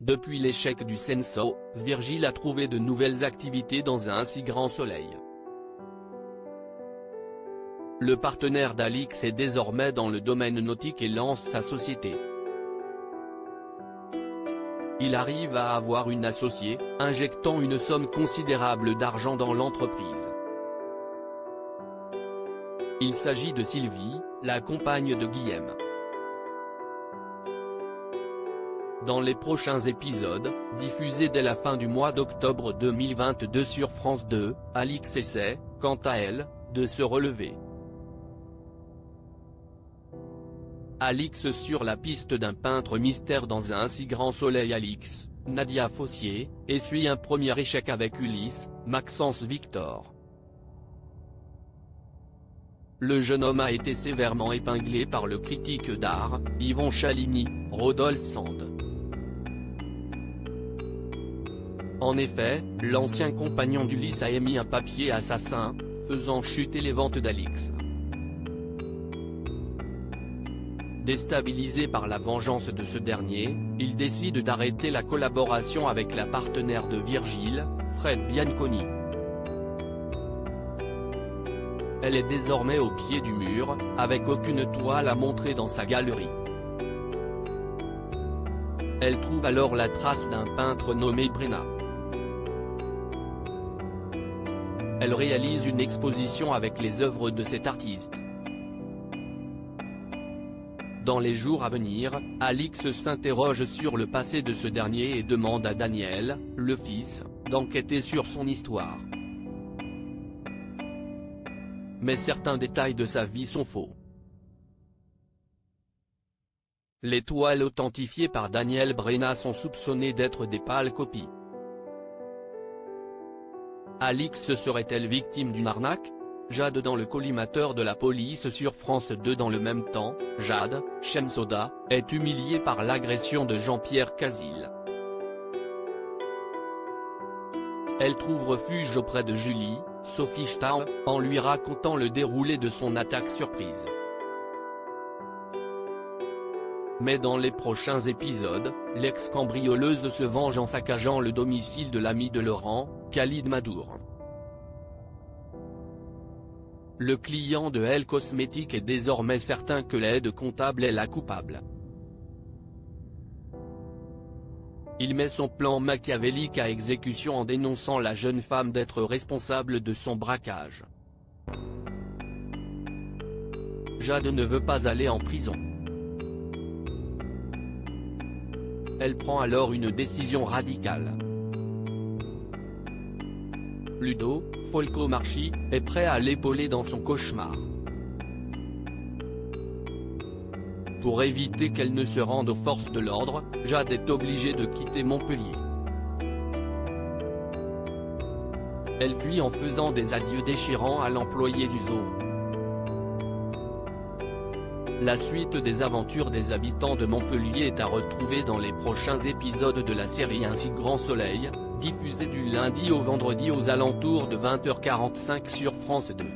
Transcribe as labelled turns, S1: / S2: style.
S1: Depuis l'échec du Censo, Virgile a trouvé de nouvelles activités dans un si grand soleil. Le partenaire d'Alix est désormais dans le domaine nautique et lance sa société. Il arrive à avoir une associée, injectant une somme considérable d'argent dans l'entreprise. Il s'agit de Sylvie, la compagne de Guillaume. Dans les prochains épisodes, diffusés dès la fin du mois d'octobre 2022 sur France 2, Alix essaie, quant à elle, de se relever. Alix sur la piste d'un peintre mystère dans un si grand soleil. Alix, Nadia Fossier, essuie un premier échec avec Ulysse, Maxence Victor. Le jeune homme a été sévèrement épinglé par le critique d'art, Yvon Chaligny, Rodolphe Sand. En effet, l'ancien compagnon d'Ulysse a émis un papier assassin, faisant chuter les ventes d'Alix. Déstabilisé par la vengeance de ce dernier, il décide d'arrêter la collaboration avec la partenaire de Virgile, Fred Bianconi. Elle est désormais au pied du mur, avec aucune toile à montrer dans sa galerie. Elle trouve alors la trace d'un peintre nommé Brenna. Elle réalise une exposition avec les œuvres de cet artiste. Dans les jours à venir, Alix s'interroge sur le passé de ce dernier et demande à Daniel, le fils, d'enquêter sur son histoire. Mais certains détails de sa vie sont faux. Les toiles authentifiées par Daniel Brenna sont soupçonnées d'être des pâles copies. Alix serait-elle victime d'une arnaque? Jade dans le collimateur de la police sur France 2. Dans le même temps, Jade, Shemsoda, est humiliée par l'agression de Jean-Pierre Casil. Elle trouve refuge auprès de Julie, Sophie Stahl, en lui racontant le déroulé de son attaque surprise. Mais dans les prochains épisodes, l'ex-cambrioleuse se venge en saccageant le domicile de l'ami de Laurent, Khalid Madour. Le client de Elle Cosmétique est désormais certain que l'aide comptable est la coupable. Il met son plan machiavélique à exécution en dénonçant la jeune femme d'être responsable de son braquage. Jade ne veut pas aller en prison. Elle prend alors une décision radicale. Ludo, Folco-Marchi, est prêt à l'épauler dans son cauchemar. Pour éviter qu'elle ne se rende aux forces de l'ordre, Jade est obligée de quitter Montpellier. Elle fuit en faisant des adieux déchirants à l'employé du zoo. La suite des aventures des habitants de Montpellier est à retrouver dans les prochains épisodes de la série Un si grand soleil, diffusée du lundi au vendredi aux alentours de 20h45 sur France 2.